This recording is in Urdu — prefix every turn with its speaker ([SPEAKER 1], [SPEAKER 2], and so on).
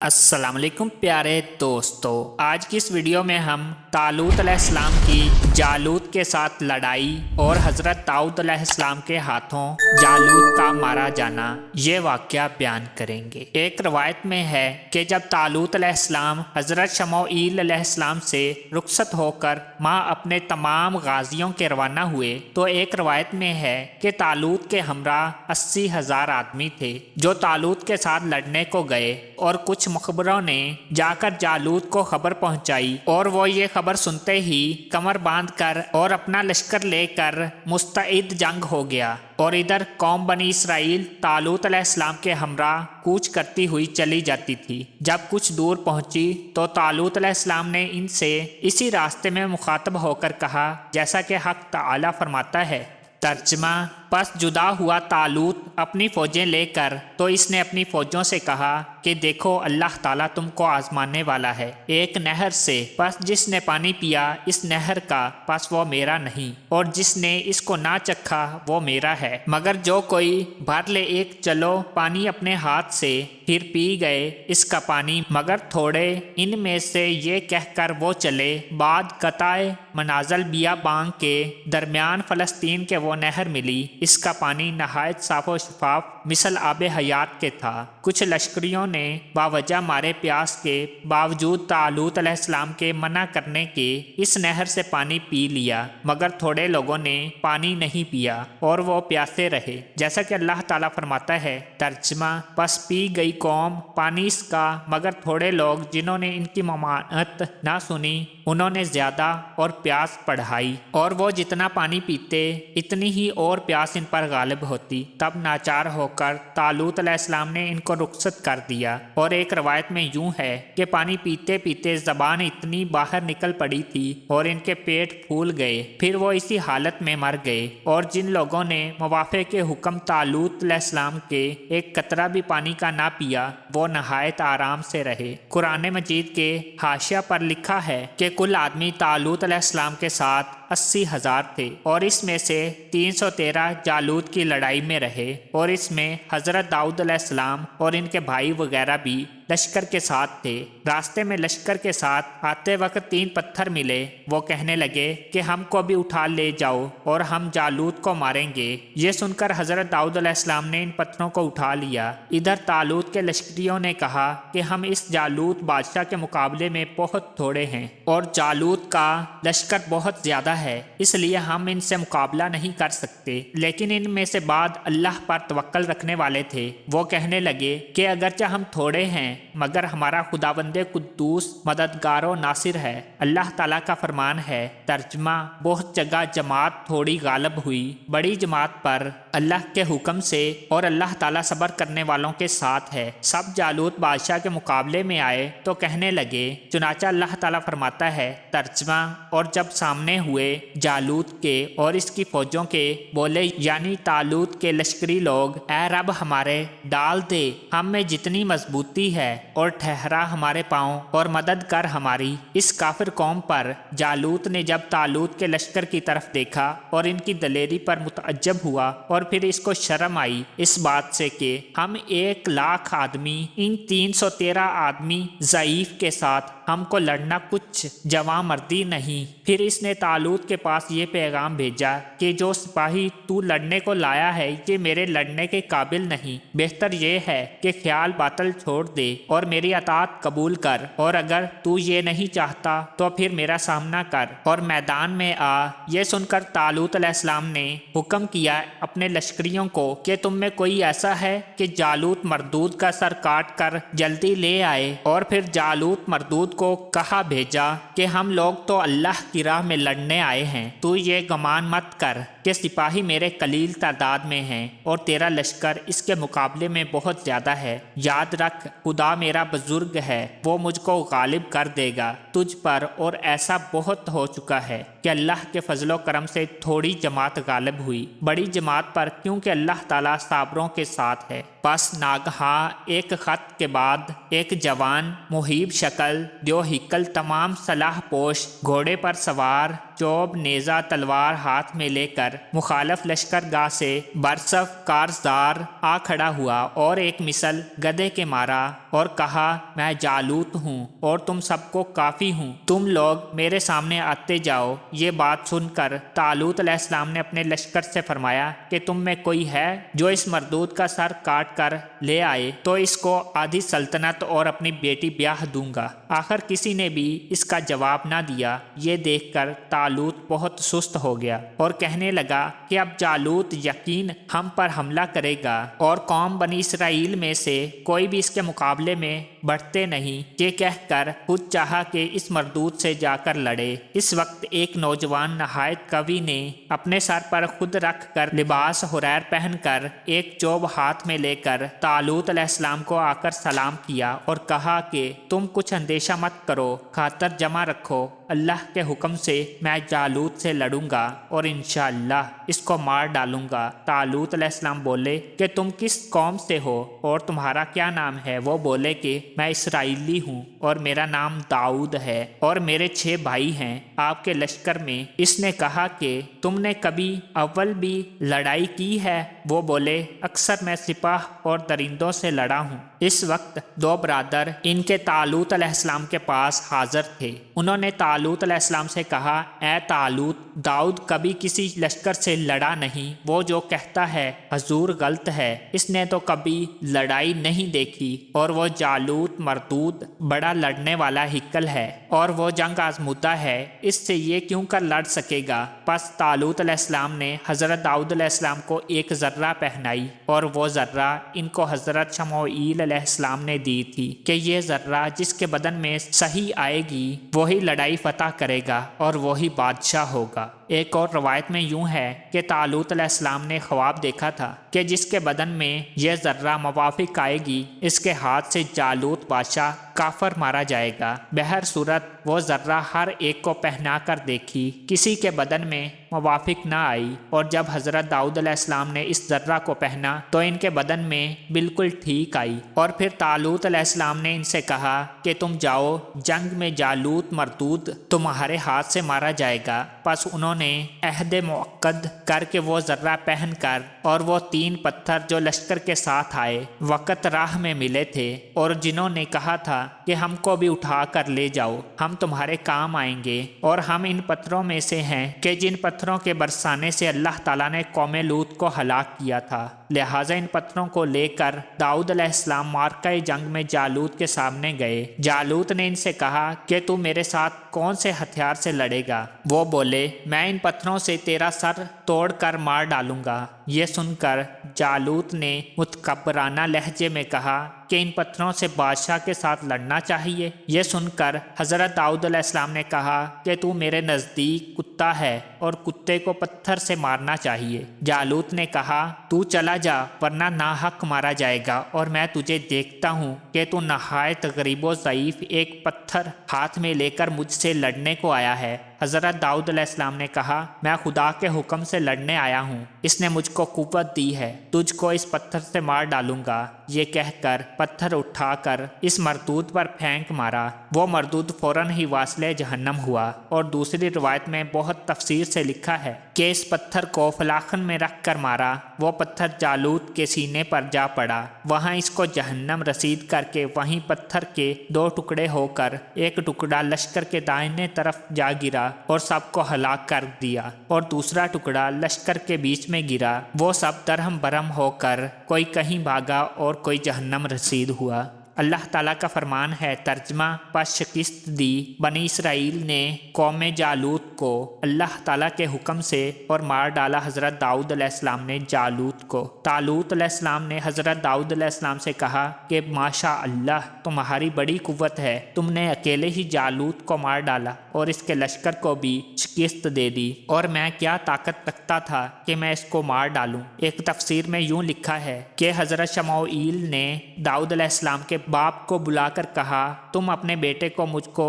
[SPEAKER 1] السلام علیکم پیارے دوستو، آج کی اس ویڈیو میں ہم طالوت علیہ السلام کی جالوت کے ساتھ لڑائی اور حضرت داؤد علیہ السلام کے ہاتھوں جالوت کا مارا جانا یہ واقعہ بیان کریں گے۔ ایک روایت میں ہے کہ جب طالوت علیہ السلام حضرت شموئیل علیہ السلام سے رخصت ہو کر ماں اپنے تمام غازیوں کے روانہ ہوئے تو ایک روایت میں ہے کہ طالوت کے ہمراہ 80,000 آدمی تھے جو طالوت کے ساتھ لڑنے کو گئے، اور کچھ مخبروں نے جا کر جالوت کو خبر پہنچائی اور وہ یہ خبر سنتے ہی کمر باندھ کر اور اپنا لشکر لے کر مستعد جنگ ہو گیا، اور ادھر قوم بنی اسرائیل طالوت علیہ السلام کے ہمراہ کوچ کرتی ہوئی چلی جاتی تھی۔ جب کچھ دور پہنچی تو طالوت علیہ السلام نے ان سے اسی راستے میں مخاطب ہو کر کہا جیسا کہ حق تعالی فرماتا ہے۔ ترجمہ: پس جدا ہوا طالوت اپنی فوجیں لے کر تو اس نے اپنی فوجوں سے کہا کہ دیکھو اللہ تعالیٰ تم کو آزمانے والا ہے ایک نہر سے، پس جس نے پانی پیا اس نہر کا پس وہ میرا نہیں، اور جس نے اس کو نہ چکھا وہ میرا ہے، مگر جو کوئی بھر لے ایک چلو پانی اپنے ہاتھ سے پھر پی گئے اس کا پانی مگر تھوڑے، ان میں سے یہ کہہ کر وہ چلے بعد قطع منازل بیابان کے درمیان فلسطین کے وہ نہر ملی، اس کا پانی نہایت صاف و شفاف مثل آب حیات کے تھا۔ کچھ لشکریوں نے باوجہ مارے پیاس کے باوجود طالوت علیہ السلام کے منع کرنے کے اس نہر سے پانی پی لیا، مگر تھوڑے لوگوں نے پانی نہیں پیا اور وہ پیاسے رہے، جیسا کہ اللہ تعالیٰ فرماتا ہے۔ ترجمہ: پس پی گئی قوم پانی اس کا، مگر تھوڑے لوگ جنہوں نے ان کی ممانعت نہ سنی انہوں نے زیادہ اور پیاس بڑھائی، اور وہ جتنا پانی پیتے اتنی ہی اور پیاس ان پر غالب ہوتی۔ تب ناچار ہو کر طالوت علیہ السلام نے ان کو رخصت کر دیا، اور ایک روایت میں یوں ہے کہ پانی پیتے پیتے زبان اتنی باہر نکل پڑی تھی اور ان کے پیٹ پھول گئے، پھر وہ اسی حالت میں مر گئے، اور جن لوگوں نے موافق کے حکم طالوت علیہ السلام کے ایک قطرہ بھی پانی کا نہ پیا وہ نہایت آرام سے رہے۔ قرآن مجید کے حاشیہ پر لکھا ہے کہ کل آدمی طالوت علیہ السلام کے ساتھ 80,000 تھے، اور اس میں سے 313 جالوت کی لڑائی میں رہے، اور اس میں حضرت داؤد علیہ السلام اور ان کے بھائی وغیرہ بھی لشکر کے ساتھ تھے۔ راستے میں لشکر کے ساتھ آتے وقت 3 پتھر ملے، وہ کہنے لگے کہ ہم کو بھی اٹھا لے جاؤ اور ہم جالوت کو ماریں گے۔ یہ سن کر حضرت داؤد علیہ السلام نے ان پتھروں کو اٹھا لیا۔ ادھر طالوت کے لشکریوں نے کہا کہ ہم اس جالوت بادشاہ کے مقابلے میں بہت تھوڑے ہیں، اور جالوت کا لشکر بہت زیادہ ہے، اس لیے ہم ان سے مقابلہ نہیں کر سکتے۔ لیکن ان میں سے بعض اللہ پر توکل رکھنے والے تھے، وہ کہنے لگے کہ اگرچہ ہم تھوڑے ہیں مگر ہمارا خداوند قدوس مددگار و ناصر ہے۔ اللہ تعالیٰ کا فرمان ہے۔ ترجمہ: بہت جگہ جماعت تھوڑی غالب ہوئی بڑی جماعت پر اللہ کے حکم سے، اور اللہ تعالیٰ صبر کرنے والوں کے ساتھ ہے۔ سب جالوت بادشاہ کے مقابلے میں آئے تو کہنے لگے، چنانچہ اللہ تعالیٰ فرماتا ہے۔ ترجمہ: اور جب سامنے ہوئے جالوت کے اور اس کی فوجوں کے، بولے یعنی طالوت کے لشکری لوگ، اے رب ہمارے ڈال دے ہم میں جتنی مضبوطی ہے اور ٹھہرا ہمارے پاؤں اور مدد کر ہماری اس کافر قوم پر۔ جالوت نے جب طالوت کے لشکر کی طرف دیکھا اور ان کی دلیری پر متعجب ہوا، اور پھر اس کو شرم آئی اس بات سے کہ ہم 1,00,000 آدمی ان 313 آدمی ضعیف کے ساتھ ہم کو لڑنا کچھ جواں مردی نہیں۔ پھر اس نے طالوت کے پاس یہ پیغام بھیجا کہ جو سپاہی تو لڑنے کو لایا ہے یہ میرے لڑنے کے قابل نہیں، بہتر یہ ہے کہ خیال باطل چھوڑ دے اور میری اطاعت قبول کر، اور اگر تو یہ نہیں چاہتا تو پھر میرا سامنا کر اور میدان میں آ۔ یہ سن کر طالوت علیہ السلام نے حکم کیا اپنے لشکریوں کو کہ تم میں کوئی ایسا ہے کہ جالوت مردود کا سر کاٹ کر جلدی لے آئے، اور پھر جالوت مردود کو کہا بھیجا کہ ہم لوگ تو اللہ کی راہ میں لڑنے آئے ہیں، تو یہ گمان مت کر کہ سپاہی میرے قلیل تعداد میں ہیں اور تیرا لشکر اس کے مقابلے میں بہت زیادہ ہے۔ یاد رکھ خدا میرا بزرگ ہے، وہ مجھ کو غالب کر دے گا تجھ پر، اور ایسا بہت ہو چکا ہے کہ اللہ کے فضل و کرم سے تھوڑی جماعت غالب ہوئی بڑی جماعت پر، کیونکہ اللہ تعالیٰ صابروں کے ساتھ ہے۔ پس ناگہاں ایک خط کے بعد ایک جوان مہیب شکل جو ہیکل تمام سلاح پوش گھوڑے پر سوار چوب نیزہ تلوار ہاتھ میں لے کر مخالف لشکر گاہ سے برصف کارزار آ کھڑا ہوا، اور ایک مثل گدھے کے مارا اور کہا میں جالوت ہوں اور تم سب کو کافی ہوں، تم لوگ میرے سامنے آتے جاؤ۔ یہ بات سن کر طالوت علیہ السلام نے اپنے لشکر سے فرمایا کہ تم میں کوئی ہے جو اس مردود کا سر کاٹ کر لے آئے تو اس کو آدھی سلطنت اور اپنی بیٹی بیاہ دوں گا۔ آخر کسی نے بھی اس کا جواب نہ دیا۔ یہ دیکھ کر طالوت بہت سست ہو گیا اور کہنے لگا کہ اب جالوت یقین ہم پر حملہ کرے گا اور قوم بنی اسرائیل میں سے کوئی بھی اس کے مقابلے میں بڑھتے نہیں۔ یہ کہہ کر خود چاہا کہ اس مردود سے جا کر لڑے۔ اس وقت ایک نوجوان نہایت قوی نے اپنے سر پر خود رکھ کر لباس حریر پہن کر ایک چوب ہاتھ میں لے کر طالوت علیہ السلام کو آ کر سلام کیا اور کہا کہ تم کچھ اندیشہ مت کرو، خاطر جمع رکھو، اللہ کے حکم سے میں جالوت سے لڑوں گا اور انشاءاللہ اس کو مار ڈالوں گا۔ طالوت علیہ السلام بولے کہ تم کس قوم سے ہو اور تمہارا کیا نام ہے؟ وہ بولے کہ میں اسرائیلی ہوں اور میرا نام داؤد ہے اور میرے 6 بھائی ہیں آپ کے لشکر میں۔ اس نے کہا کہ تم نے کبھی اول بھی لڑائی کی ہے؟ وہ بولے اکثر میں سپاہ اور درندوں سے لڑا ہوں۔ اس وقت 2 برادر ان کے طالوت علیہ السلام کے پاس حاضر تھے۔ انہوں نے طالوت علیہ السلام سے کہا اے طالوت، داؤد کبھی کسی لشکر سے لڑا نہیں، وہ جو کہتا ہے حضور غلط ہے، اس نے تو کبھی لڑائی نہیں دیکھی اور وہ جالوت مردود بڑا لڑنے والا ہکل ہے اور وہ جنگ آزمودہ ہے، اس سے یہ کیوں کر لڑ سکے گا؟ پس طالوت علیہ السلام نے حضرت داؤد علیہ السلام کو ایک ذرہ پہنائی اور وہ ذرہ ان کو حضرت شموئیل علیہ السلام نے دی تھی کہ یہ ذرہ جس کے بدن میں صحیح آئے گی وہی لڑائی فتح کرے گا اور وہی بادشاہ ہوگا۔ ایک اور روایت میں یوں ہے کہ طالوت علیہ السلام نے خواب دیکھا تھا کہ جس کے بدن میں یہ ذرہ موافق آئے گی اس کے ہاتھ سے جالوت بادشاہ کافر مارا جائے گا۔ بہر صورت وہ ذرہ ہر ایک کو پہنا کر دیکھی، کسی کے بدن میں موافق نہ آئی، اور جب حضرت داؤد علیہ السلام نے اس ذرہ کو پہنا تو ان کے بدن میں بالکل ٹھیک آئی۔ اور پھر طالوت علیہ السلام نے ان سے کہا کہ تم جاؤ، جنگ میں جالوت مردود تمہارے ہاتھ سے مارا جائے گا۔ پس انہوں نے عہد موقد کر کے وہ ذرہ پہن کر اور وہ 3 پتھر جو لشکر کے ساتھ آئے وقت راہ میں ملے تھے اور جنہوں نے کہا تھا کہ ہم کو بھی اٹھا کر لے جاؤ، ہم تمہارے کام آئیں گے، اور ہم ان پتھروں میں سے ہیں کہ جن پتھروں کے برسانے سے اللہ تعالیٰ نے قوم لوط کو ہلاک کیا تھا، لہٰذا ان پتھروں کو لے کر داؤد علیہ السلام مارکہ جنگ میں جالوت کے سامنے گئے۔ جالوت نے ان سے کہا کہ تو میرے ساتھ کون سے ہتھیار سے لڑے گا؟ وہ بولے میں ان پتھروں سے تیرا سر توڑ کر مار ڈالوں گا۔ یہ سن کر جالوت نے متکبرانہ لہجے میں کہا کہ ان پتھروں سے بادشاہ کے ساتھ لڑنا چاہیے۔ یہ سن کر حضرت داؤد علیہ السلام نے کہا کہ تو میرے نزدیک کتا ہے اور کتے کو پتھر سے مارنا چاہیے۔ جالوت نے کہا تو چلا جا ورنہ ناحق مارا جائے گا، اور میں تجھے دیکھتا ہوں کہ تو نہایت غریب و ضعیف ایک پتھر ہاتھ میں لے کر مجھ سے لڑنے کو آیا ہے۔ حضرت داؤد علیہ السلام نے کہا میں خدا کے حکم سے لڑنے آیا ہوں، اس نے مجھ کو قوت دی ہے، تجھ کو اس پتھر سے مار ڈالوں گا۔ یہ کہہ کر پتھر اٹھا کر اس مردود پر پھینک مارا، وہ مردود فوراً ہی واصل جہنم ہوا۔ اور دوسری روایت میں بہت تفصیل سے لکھا ہے کہ اس پتھر کو فلاخن میں رکھ کر مارا، وہ پتھر جالوت کے سینے پر جا پڑا، وہاں اس کو جہنم رسید کر کے وہیں پتھر کے 2 ٹکڑے ہو کر ایک ٹکڑا لشکر کے دائیں طرف جا گرا اور سب کو ہلاک کر دیا، اور دوسرا ٹکڑا لشکر کے بیچ میں گرا، وہ سب درہم برہم ہو کر کوئی کہیں بھاگا اور کوئی جہنم رسید ہوا۔ اللہ تعالیٰ کا فرمان ہے، ترجمہ پس شکست دی بنی اسرائیل نے قوم جالوت کو اللہ تعالیٰ کے حکم سے اور مار ڈالا حضرت داؤد علیہ السلام نے جالوت کو۔ طالوت علیہ السلام نے حضرت داؤد علیہ السلام سے کہا کہ ماشاء اللہ تمہاری بڑی قوت ہے، تم نے اکیلے ہی جالوت کو مار ڈالا اور اس کے لشکر کو بھی شکست دے دی، اور میں کیا طاقت رکھتا تھا کہ میں اس کو مار ڈالوں۔ ایک تفسیر میں یوں لکھا ہے کہ حضرت شموئیل نے داؤد علیہ السلام کے باپ کو بلا کر کہا تم اپنے بیٹے کو مجھ کو